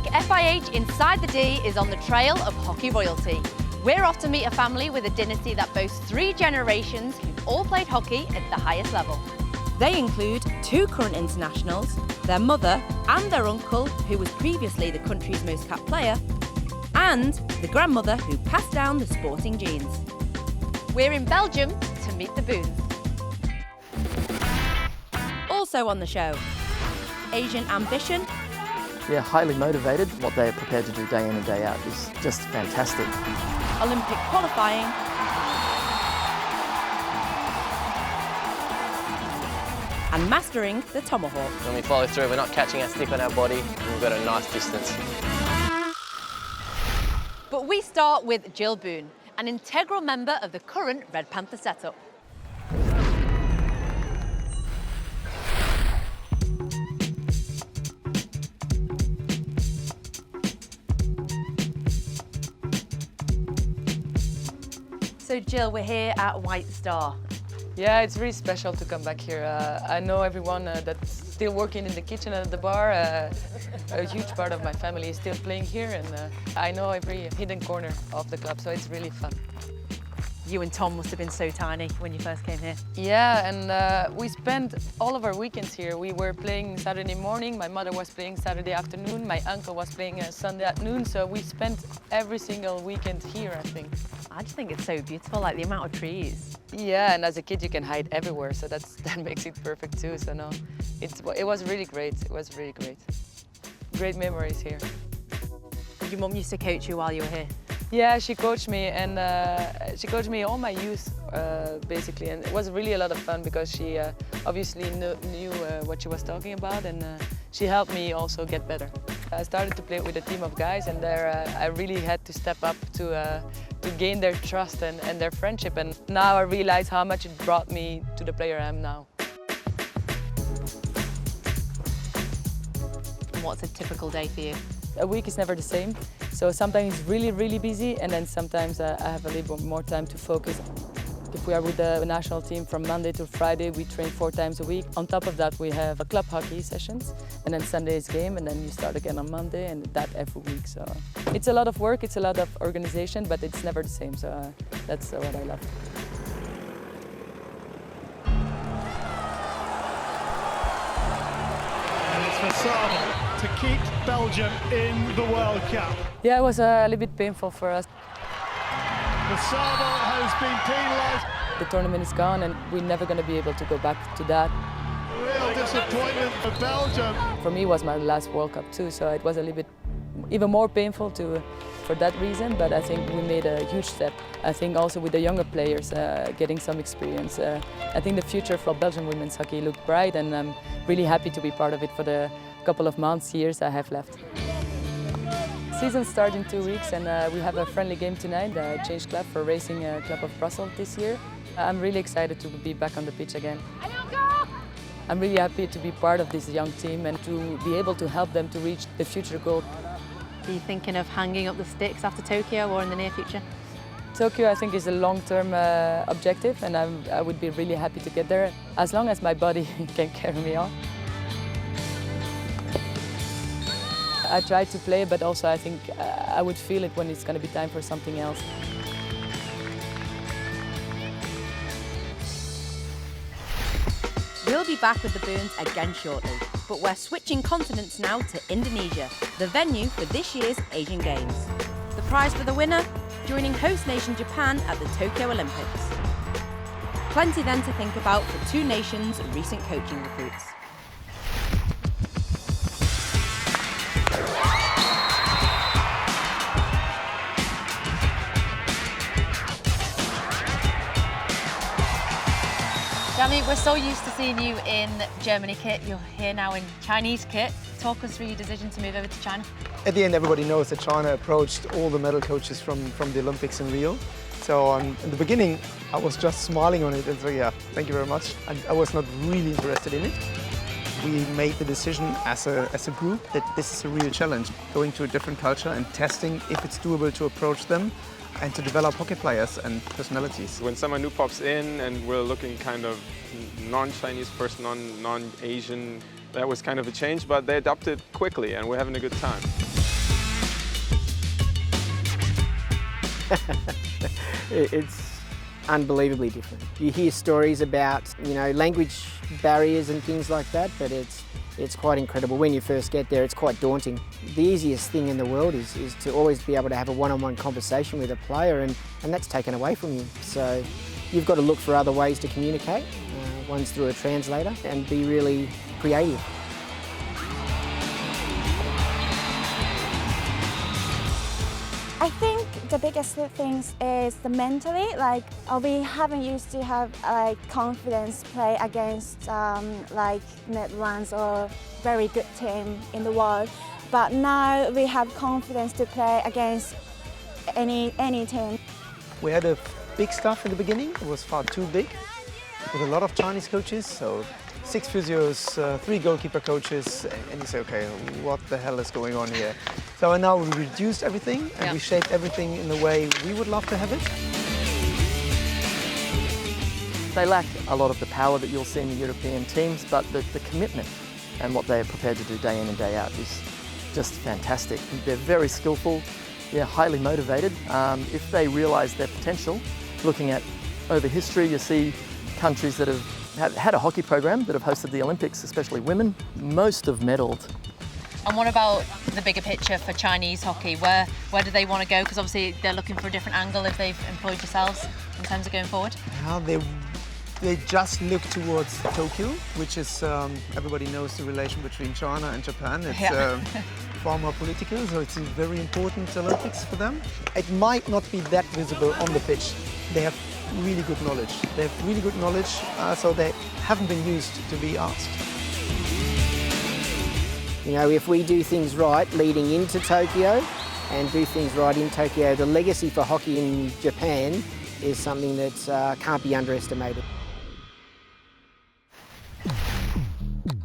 FIH Inside the D is on the trail of hockey royalty. We're off to meet a family with a dynasty that boasts 3 generations who've all played hockey at the highest level. They include 2 current internationals, their mother and their uncle, who was previously the country's most capped player, and the grandmother who passed down the sporting genes. We're in Belgium to meet the Boones. Also on the show, Asian ambition. Yeah, highly motivated. What they're prepared to do day in and day out is just fantastic. Olympic qualifying. And mastering the Tomahawk. When we follow through, we're not catching our stick on our body, and we've got a nice distance. But we start with Jill Boone, an integral member of the current Red Panther setup. So Jill, we're here at White Star. Yeah, it's really special to come back here. I know everyone that's still working in the kitchen and at the bar. A huge part of my family is still playing here, and I know every hidden corner of the club, so it's really fun. You and Tom must have been so tiny when you first came here. Yeah, and we spent all of our weekends here. We were playing Saturday morning, my mother was playing Saturday afternoon, my uncle was playing Sunday at noon, so we spent every single weekend here, I think. I just think it's so beautiful, like the amount of trees. Yeah, and as a kid you can hide everywhere, so that makes it perfect too. So no, it was really great. It was really great. Great memories here. Your mum used to coach you while you were here? Yeah, she coached me, and she coached me all my youth, basically, and it was really a lot of fun because she obviously knew what she was talking about, and she helped me also get better. I started to play with a team of guys, and there I really had to step up to gain their trust and their friendship, and now I realize how much it brought me to the player I am now. And what's a typical day for you? A week is never the same, so sometimes it's really, really busy, and then sometimes I have a little bit more time to focus. If we are with the national team from Monday to Friday, we train 4 times a week. On top of that, we have club hockey sessions, and then Sunday's game, and then you start again on Monday, and that every week. So it's a lot of work, it's a lot of organization, but it's never the same, so that's what I love. And it's for Saba to keep Belgium in the World Cup. Yeah, it was a little bit painful for us. The Saba has been penalised. The tournament is gone, and we're never going to be able to go back to that. Real disappointment for Belgium. For me, it was my last World Cup too, so it was a little bit even more painful for that reason, but I think we made a huge step. I think also with the younger players getting some experience. I think the future for Belgian women's hockey looked bright, and I'm really happy to be part of it for the couple of months, years I have left. Season starts in 2 weeks, and we have a friendly game tonight, the Change Club for Racing Club of Brussels this year. I'm really excited to be back on the pitch again. I'm really happy to be part of this young team and to be able to help them to reach the future goal. Are you thinking of hanging up the sticks after Tokyo or in the near future? Tokyo, I think, is a long-term objective, and I would be really happy to get there, as long as my body can carry me on. I try to play, but also I think I would feel it when it's going to be time for something else. We'll be back with the Boones again shortly, but we're switching continents now to Indonesia, the venue for this year's Asian Games. The prize for the winner, joining host nation Japan at the Tokyo Olympics. Plenty then to think about for 2 nations' recent coaching recruits. Jamie, we're so used to seeing you in Germany kit. You're here now in Chinese kit. Talk us through your decision to move over to China. At the end, everybody knows that China approached all the medal coaches from the Olympics in Rio. So in the beginning, I was just smiling on it and so yeah, thank you very much. I was not really interested in it. We made the decision as a group that this is a real challenge, going to a different culture and testing if it's doable to approach them and to develop hockey players and personalities. When someone new pops in and we're looking kind of non-Chinese person, non-Asian, that was kind of a change, but they adapted quickly and we're having a good time. It's unbelievably different. You hear stories about, you know, language barriers and things like that, but it's quite incredible. When you first get there, it's quite daunting. The easiest thing in the world is to always be able to have a one-on-one conversation with a player, and that's taken away from you. So you've got to look for other ways to communicate, one's through a translator, and be really creative. I think the biggest things is the mentally, like we haven't used to have confidence play against like Netherlands or very good team in the world, but now we have confidence to play against any team. We had a big staff in the beginning. It was far too big, with a lot of Chinese coaches, so 6 physios, 3 goalkeeper coaches, and you say, okay, what the hell is going on here? So now we reduced everything and we shaped everything in the way we would love to have it. They lack a lot of the power that you'll see in the European teams, but the commitment and what they're prepared to do day in and day out is just fantastic. They're very skillful, they're highly motivated. If they realise their potential, looking at over history, you see countries that have had a hockey program that have hosted the Olympics, especially women. Most have medalled. And what about the bigger picture for Chinese hockey? Where do they want to go? Because obviously they're looking for a different angle if they've employed yourselves in terms of going forward. Now they just look towards Tokyo, which is, everybody knows the relation between China and Japan. It's far more political, so it's a very important Olympics for them. It might not be that visible on the pitch. They have really good knowledge. So they haven't been used to be asked. You know, if we do things right leading into Tokyo and do things right in Tokyo, the legacy for hockey in Japan is something that can't be underestimated.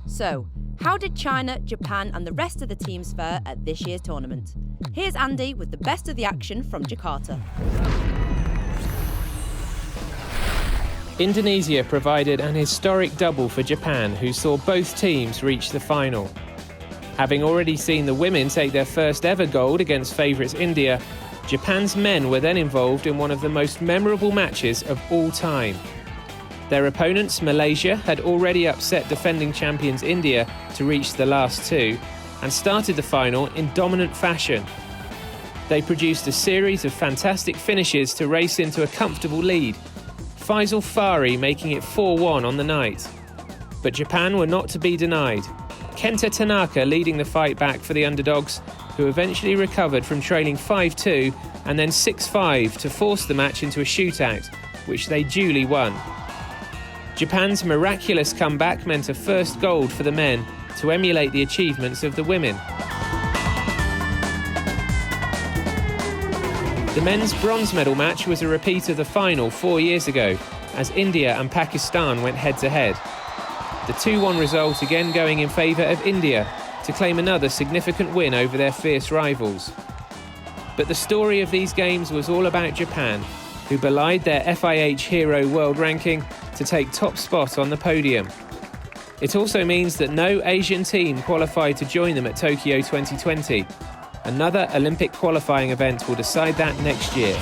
So, how did China, Japan and the rest of the teams fare at this year's tournament? Here's Andy with the best of the action from Jakarta. Indonesia provided an historic double for Japan, who saw both teams reach the final. Having already seen the women take their first ever gold against favourites India, Japan's men were then involved in one of the most memorable matches of all time. Their opponents, Malaysia, had already upset defending champions India to reach the last two and started the final in dominant fashion. They produced a series of fantastic finishes to race into a comfortable lead, Faisal Fari making it 4-1 on the night. But Japan were not to be denied. Kenta Tanaka leading the fight back for the underdogs, who eventually recovered from trailing 5-2 and then 6-5 to force the match into a shootout, which they duly won. Japan's miraculous comeback meant a first gold for the men to emulate the achievements of the women. The men's bronze medal match was a repeat of the final 4 years ago, as India and Pakistan went head-to-head. The 2-1 result again going in favour of India to claim another significant win over their fierce rivals. But the story of these games was all about Japan, who belied their FIH Hero World Ranking to take top spot on the podium. It also means that no Asian team qualified to join them at Tokyo 2020. Another Olympic qualifying event will decide that next year.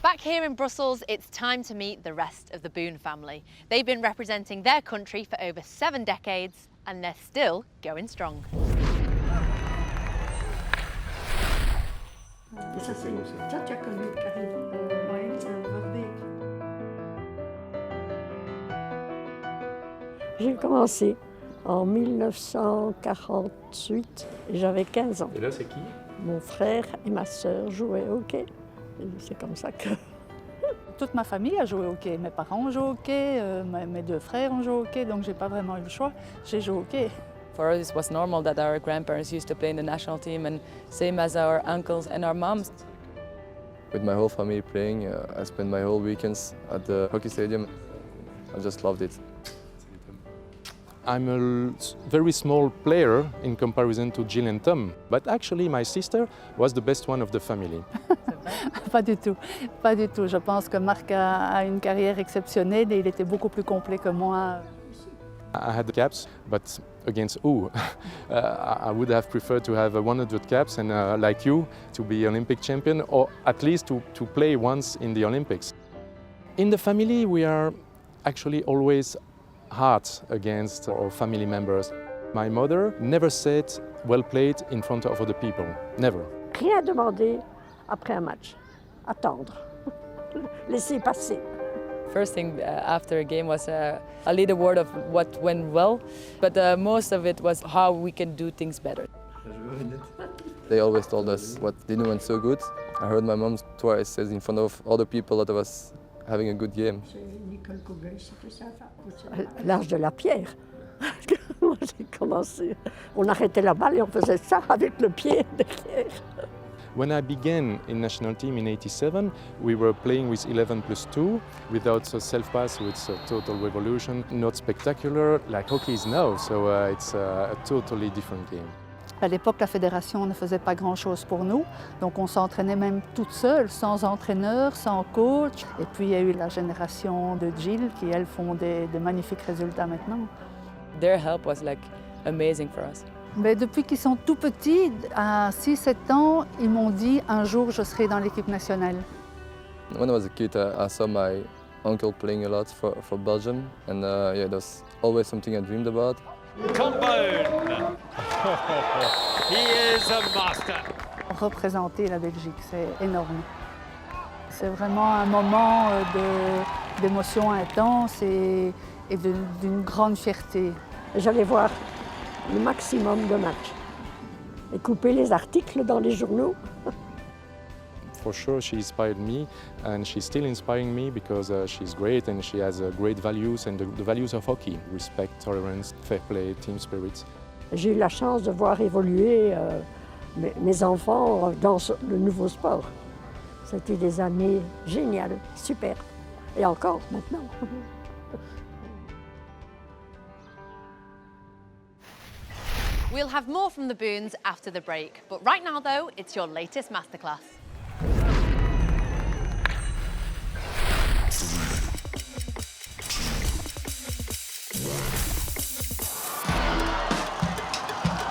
Back here in Brussels, it's time to meet the rest of the Boone family. They've been representing their country for over 7 decades and they're still going strong. J'ai commencé en 1948 et j'avais 15 ans. Et là, c'est qui? Mon frère et ma sœur jouaient au hockey. Et c'est comme ça que... Toute ma famille a joué au hockey. Mes parents ont joué au hockey, mes 2 frères ont joué au hockey, donc j'ai pas vraiment eu le choix. J'ai joué au hockey. For us, it was normal that our grandparents used to play in the national team, and same as our uncles and our moms. With my whole family playing, I spent my whole weekends at the hockey stadium. I just loved it. I'm a very small player in comparison to Jill and Tom, but actually my sister was the best one of the family. Pas du tout, pas du tout. Je pense que Marc a une carrière exceptionnelle et il était beaucoup plus complet que moi. I had the caps, but against who? I would have preferred to have 100 caps and, like you, to be Olympic champion, or at least to play once in the Olympics. In the family, we are actually always hard against our family members. My mother never said, well played in front of other people, never. Rien demander après un match. Attendre. Laisser passer. First thing after a game was a little word of what went well, but most of it was how we can do things better. They always told us what didn't went so good. I heard my mom twice say in front of other people that I was having a good game. L'âge de la pierre. J'ai commencé. On arrêtait la balle et on faisait ça avec le pied derrière. When I began in national team in '87, we were playing with 11+2 without a self-pass, so it's a total revolution, not spectacular like hockey is now, so it's a totally different game. À l'époque, la fédération ne faisait pas grand-chose pour nous, donc on s'entraînait même toute seule, sans entraîneur, sans coach. Et puis il y a eu la génération de Jill qui, elles, font des magnifiques résultats maintenant. Their help was like amazing for us. Mais depuis qu'ils sont tout petits, à 6-7 ans, ils m'ont dit un jour je serai dans l'équipe nationale. When I was a kid, I saw my uncle playing a lot for Belgium, and yeah, that's always something I dreamed about. Boone. He is a master. Représenter la Belgique, c'est énorme. C'est vraiment un moment d'émotion intense et d'une grande fierté. J'allais voir le maximum de matchs et couper les articles dans les journaux. For sure, she inspired me, and she's still inspiring me because she's great and she has great values and the values of hockey: respect, tolerance, fair play, team spirit. J'ai eu la chance de voir évoluer mes enfants dans le nouveau sport. C'était des années géniales, super. Et encore maintenant. We'll have more from the Boones after the break, but right now though, it's your latest masterclass.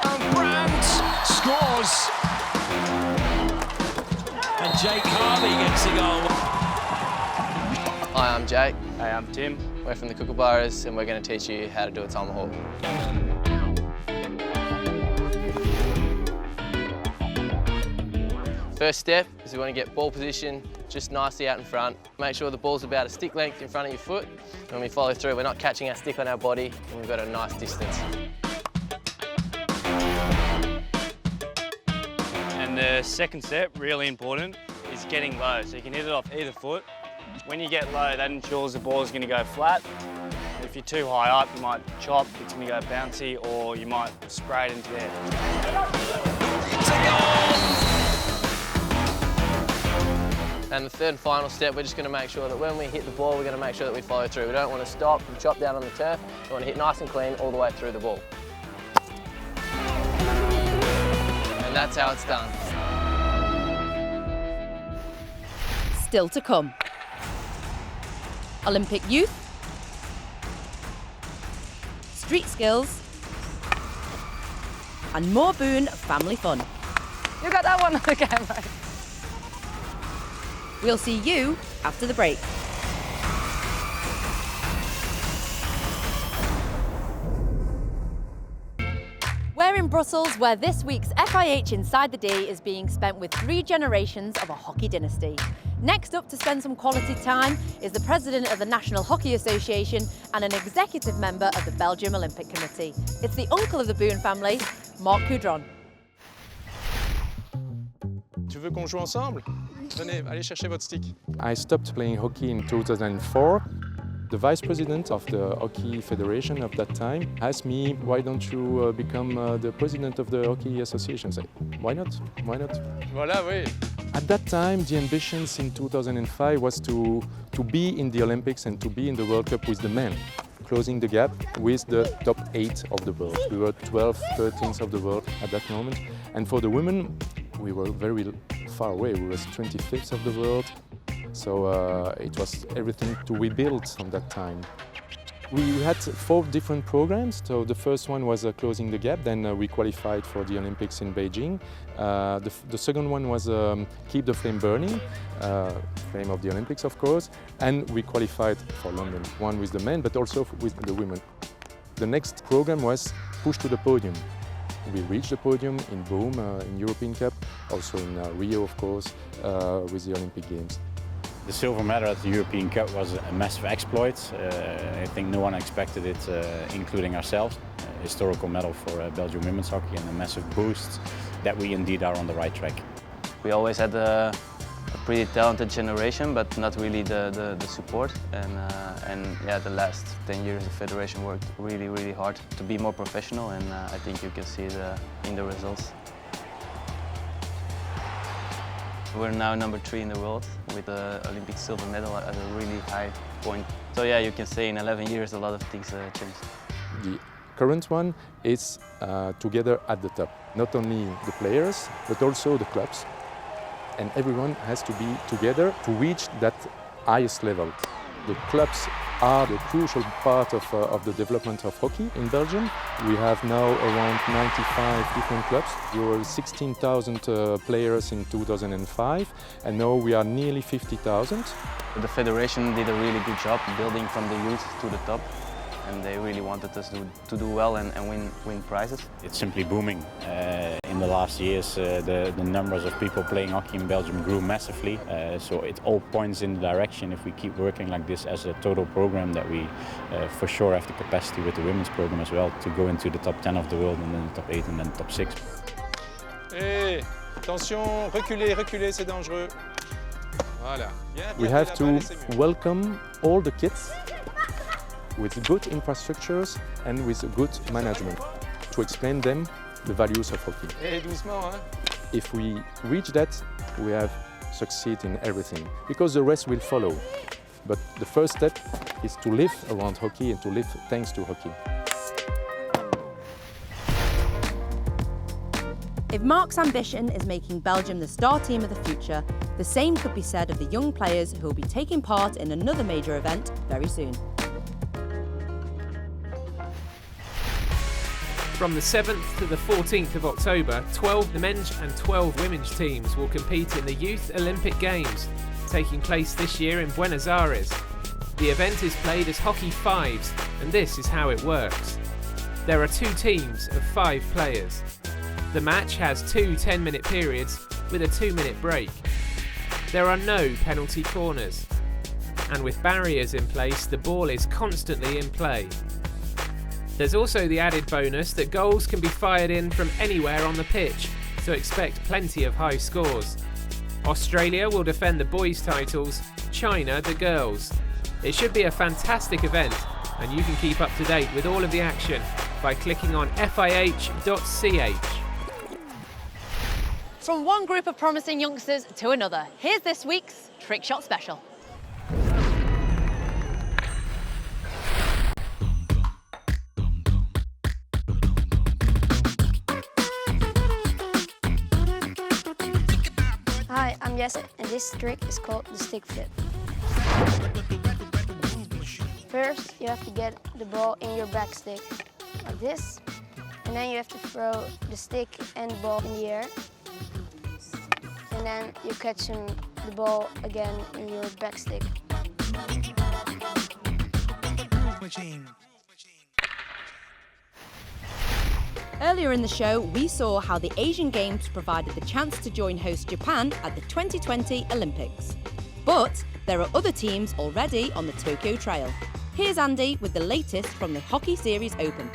And Brandt scores. And Jake Harvey gets the goal. Hi, I'm Jake. Hey, I'm Tim. We're from the Kookaburras and we're going to teach you how to do a tomahawk. First step is we want to get ball position just nicely out in front. Make sure the ball's about a stick length in front of your foot. When we follow through, we're not catching our stick on our body and we've got a nice distance. And the second step, really important, is getting low. So you can hit it off either foot. When you get low, that ensures the ball is going to go flat. If you're too high up, you might chop, it's going to go bouncy, or you might spray it into the air. It's a goal! And the third and final step, we're just going to make sure that when we hit the ball, we're going to make sure that we follow through. We don't want to stop and chop down on the turf. We want to hit nice and clean all the way through the ball. And that's how it's done. Still to come. Olympic youth, street skills, and more Boone family fun. You got that one on the camera. We'll see you after the break. We're in Brussels, where this week's FIH Inside the D is being spent with 3 generations of a hockey dynasty. Next up to spend some quality time is the president of the National Hockey Association and an executive member of the Belgium Olympic Committee. It's the uncle of the Boone family, Marc Boone. Tu veux qu'on joue ensemble? Venez, allez chercher votre stick. I stopped playing hockey in 2004. The vice president of the Hockey Federation of that time asked me, why don't you become the president of the Hockey Association? I said, why not? Why not? Voilà, oui. At that time, the ambitions in 2005 was to be in the Olympics and to be in the World Cup with the men, closing the gap with the top 8 of the world. We were 12th, 13th of the world at that moment. And for the women, we were very far away. We were 25th of the world. So it was everything to rebuild on that time. We had 4 different programs. So the first one was closing the gap, then we qualified for the Olympics in Beijing. The second one was keep the flame burning, flame of the Olympics of course, and we qualified for London, one with the men but also with the women. The next program was push to the podium. We reached the podium in Boom, in European Cup, also in Rio of course, with the Olympic Games. The silver medal at the European Cup was a massive exploit. I think no one expected it, including ourselves. A historical medal for Belgian women's hockey and a massive boost that we indeed are on the right track. We always had a pretty talented generation, but not really the support. And yeah, the last 10 years the federation worked really hard to be more professional, and I think you can see it in the results. We're now number 3 in the world with the Olympic silver medal at a really high point. So yeah, you can say in 11 years a lot of things changed. The current one is together at the top. Not only the players, but also the clubs. And everyone has to be together to reach that highest level. The clubs are the crucial part of the development of hockey in Belgium. We have now around 95 different clubs. There were 16,000 players in 2005, and now we are nearly 50,000. The federation did a really good job building from the youth to the top, and they really wanted us to do well and win prizes. It's simply booming. In the last years, the numbers of people playing hockey in Belgium grew massively. So it all points in the direction, if we keep working like this as a total program, that we for sure have the capacity with the women's program as well to go into the top 10 of the world, and then the top 8 and then top 6. Hey, attention, reculez, c'est dangereux. Voilà. We have to welcome all the kids with good infrastructures and with good management to explain them the values of hockey. Hey, doucement, hein? If we reach that, we have succeeded in everything, because the rest will follow. But the first step is to live around hockey and to live thanks to hockey. If Marc's ambition is making Belgium the star team of the future, the same could be said of the young players who will be taking part in another major event very soon. From the 7th to the 14th of October, 12 men's and 12 women's teams will compete in the Youth Olympic Games, taking place this year in Buenos Aires. The event is played as hockey fives, and this is how it works. There are 2 teams of 5 players. The match has 2 10-minute periods with a 2-minute break. There are no penalty corners, and with barriers in place, the ball is constantly in play. There's also the added bonus that goals can be fired in from anywhere on the pitch, so expect plenty of high scores. Australia will defend the boys' titles, China the girls. It should be a fantastic event, and you can keep up to date with all of the action by clicking on FIH.ch. From one group of promising youngsters to another, here's this week's Trick Shot Special. Hi, I'm Jesse, and this trick is called the stick flip. First, you have to get the ball in your back stick, like this, and then you have to throw the stick and the ball in the air, and then you catch the ball again in your back stick. Earlier in the show, we saw how the Asian Games provided the chance to join host Japan at the 2020 Olympics. But there are other teams already on the Tokyo Trail. Here's Andy with the latest from the Hockey Series Open.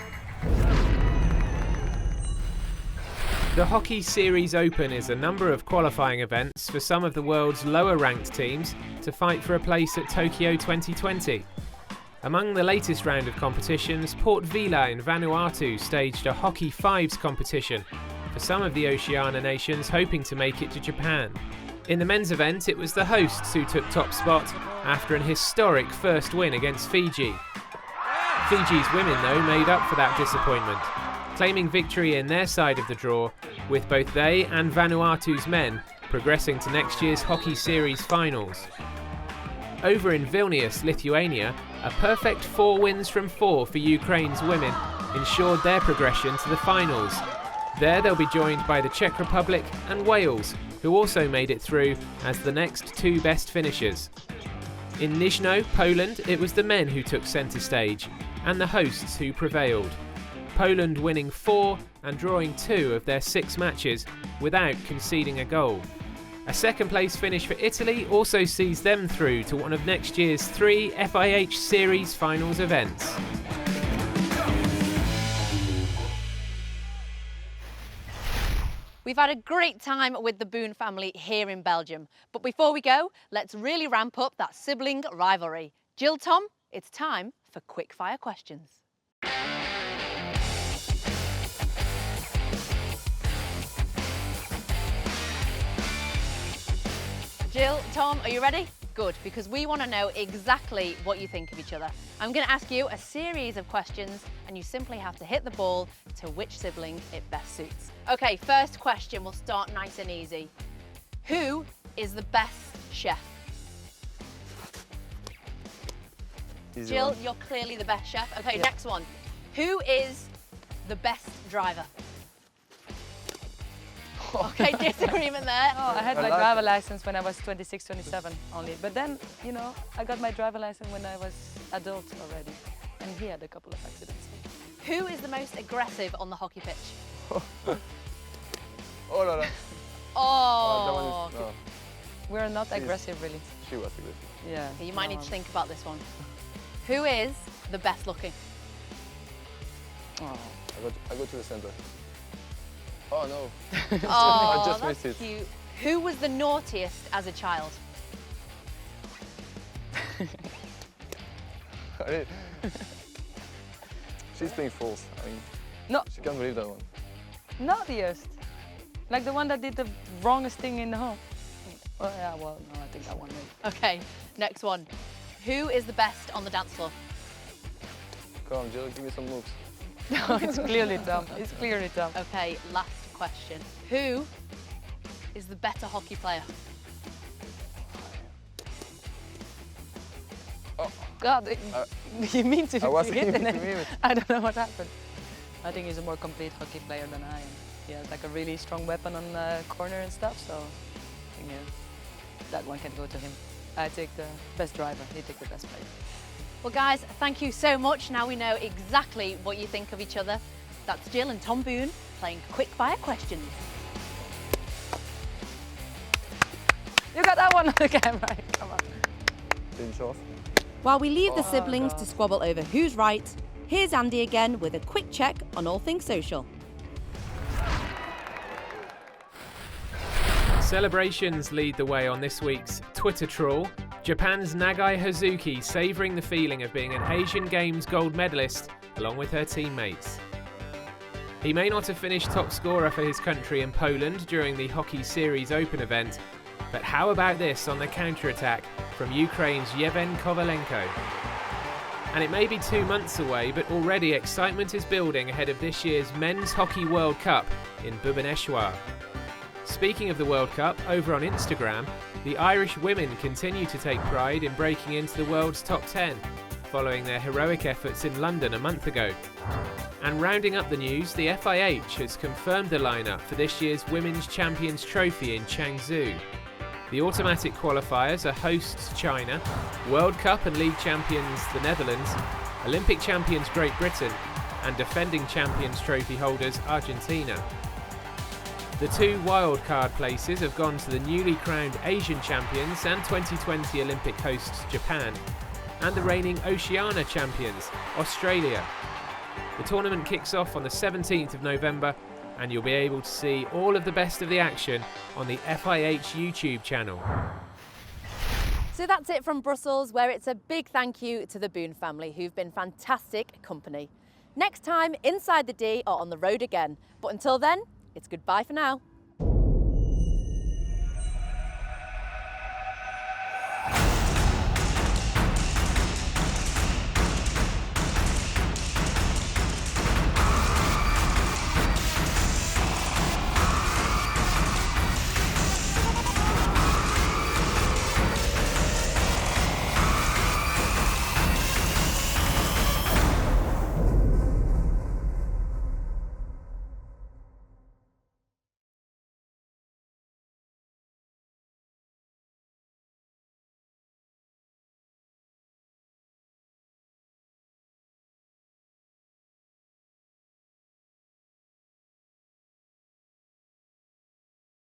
The Hockey Series Open is a number of qualifying events for some of the world's lower-ranked teams to fight for a place at Tokyo 2020. Among the latest round of competitions, Port Vila in Vanuatu staged a Hockey Fives competition for some of the Oceania nations hoping to make it to Japan. In the men's event, it was the hosts who took top spot after an historic first win against Fiji. Fiji's women, though, made up for that disappointment, claiming victory in their side of the draw, with both they and Vanuatu's men progressing to next year's Hockey Series finals. over in Vilnius, Lithuania, a perfect 4 wins from 4 for Ukraine's women ensured their progression to the finals. There they'll be joined by the Czech Republic and Wales, who also made it through as the next 2 best finishers. In Nizhno, Poland, it was the men who took centre stage, and the hosts who prevailed. Poland winning 4 and drawing 2 of their 6 matches without conceding a goal. A second place finish for Italy also sees them through to one of next year's 3 FIH Series finals events. We've had a great time with the Boone family here in Belgium. But before we go, let's really ramp up that sibling rivalry. Jill, Tom, it's time for quick fire questions. Jill, Tom, are you ready? Good, because we want to know exactly what you think of each other. I'm going to ask you a series of questions and you simply have to hit the ball to which sibling it best suits. Okay, first question, we'll start nice and easy. Who is the best chef? Easy Jill, one. you're clearly the best chef. Okay, next one. Who is the best driver? Okay, disagreement there. Oh, I had my driver license when I was 26, 27 only. But then, you know, I got my driver license when I was adult already. And he had a couple of accidents. Who is the most aggressive on the hockey pitch? Oh, no, no. Oh. That one is, We're not aggressive, really. She was aggressive. Yeah. Okay, you might need to think about this one. Who is the best looking? Oh. I go to the center. Oh no. Oh, I just that's missed it. cute. Who was the naughtiest as a child? She's playing false. I mean, no. She can't believe that one. Naughtiest. Like the one that did the wrongest thing in the home. Oh yeah, well, no, I think that one maybe. Okay, next one. Who is the best on the dance floor? Come on, Jill, give me some moves. No, it's clearly Tom. It's clearly Tom. Okay, last question. Who is the better hockey player? Oh. God, you mean to I was hit aiming it? to aim it. I don't know what happened. I think he's a more complete hockey player than I am. He has like a really strong weapon on the corner and stuff, so I think that one can go to him. I take the best driver, he takes the best player. Well guys, thank you so much. Now we know exactly what you think of each other. That's Jill and Tom Boone playing quick fire questions. You got that one on the camera, come on. Finish off. While we leave the siblings to squabble over who's right, here's Andy again with a quick check on all things social. Celebrations lead the way on this week's Twitter trawl. Japan's Nagai Hazuki savouring the feeling of being an Asian Games gold medalist along with her teammates. He may not have finished top scorer for his country in Poland during the Hockey Series Open event, but how about this on the counter-attack from Ukraine's Yevhen Kovalenko? And it may be 2 months away, but already excitement is building ahead of this year's Men's Hockey World Cup in Bhubaneswar. Speaking of the World Cup, over on Instagram, the Irish women continue to take pride in breaking into the world's top 10, following their heroic efforts in London a month ago. And rounding up the news, the FIH has confirmed the lineup for this year's Women's Champions Trophy in Changzhou. The automatic qualifiers are hosts China, World Cup and League champions the Netherlands, Olympic champions Great Britain, and defending Champions Trophy holders Argentina. The 2 wildcard places have gone to the newly crowned Asian champions and 2020 Olympic hosts Japan, and the reigning Oceania champions Australia. The tournament kicks off on the 17th of November, and you'll be able to see all of the best of the action on the FIH YouTube channel. So that's it from Brussels, where it's a big thank you to the Boone family, who've been fantastic company. Next time, Inside the D or on the road again. But until then, it's goodbye for now.